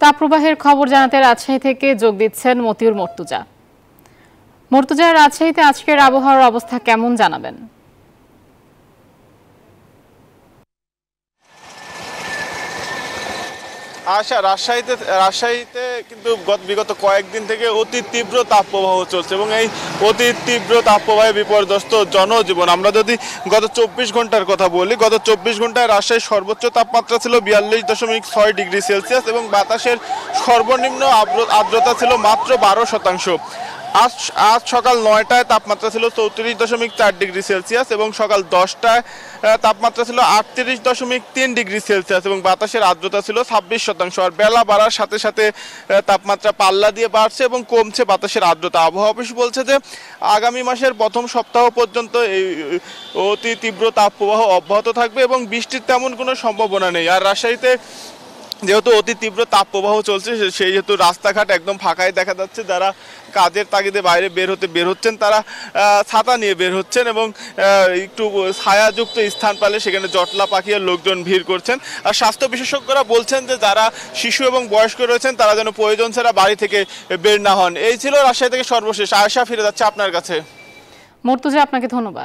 তাপপ্রবাহের খবর জানাতে রাজশাহী থেকে যোগ দিচ্ছেন মতিউর মর্তুজা। মর্তুজা, রাজশাহীতে আজকের আবহাওয়ার অবস্থা কেমন জানাবেন? আশা রাজশাহীতে কিন্তু বিগত কয়েকদিন থেকে অতি তীব্র তাপপ্রবাহ চলছে এবং এই অতি তীব্র তাপপ্রবাহে বিপর্যস্ত জনজীবন। আমরা যদি গত 24 ঘন্টার কথা বলি, গত 24 ঘন্টায় রাজশাহীর সর্বোচ্চ তাপমাত্রা ছিল 42.6 ডিগ্রি সেলসিয়াস এবং বাতাসের সর্বনিম্ন আর্দ্রতা ছিল মাত্র 12%। আজ সকাল 9টায় তাপমাত্রা ছিল 34.4 ডিগ্রি সেলসিয়াস এবং সকাল 10টায় তাপমাত্রা ছিল 38.3 ডিগ্রি সেলসিয়াস এবং বাতাসের আর্দ্রতা ছিল 26%। আর বেলা বাড়ার সাথে সাথে তাপমাত্রা পাল্লা দিয়ে বাড়ছে এবং কমছে বাতাসের আর্দ্রতা। আবহাওয়া অফিস বলছে যে আগামী মাসের প্রথম সপ্তাহ পর্যন্ত এই অতি তীব্র তাপপ্রবাহ অব্যাহত থাকবে এবং বৃষ্টির তেমন কোনো সম্ভাবনা নেই। আর রাজশাহীতে যেহেতু অতি তীব্র তাপপ্রবাহ চলছে, সেই হেতু রাস্তাঘাট একদম ফাঁকাই দেখা যাচ্ছে। যারা কাজের তাগিদে বাইরে বের হচ্ছেন তারা ছাতা নিয়ে বের হচ্ছেন এবং একটু ছায়াযুক্ত স্থান পালে সেখানে জটলা পাখিয়ে লোকজন ভিড় করছেন। আর স্বাস্থ্য বিশেষজ্ঞরা বলছেন যে যারা শিশু এবং বয়স্ক রয়েছেন তারা যেন প্রয়োজন ছাড়া বাড়ি থেকে বের না হন। এই ছিল রাজশাহী থেকে সর্বশেষ। আয়েশা, ফিরে যাচ্ছে আপনার কাছে। মর্তুজা, আপনাকে ধন্যবাদ।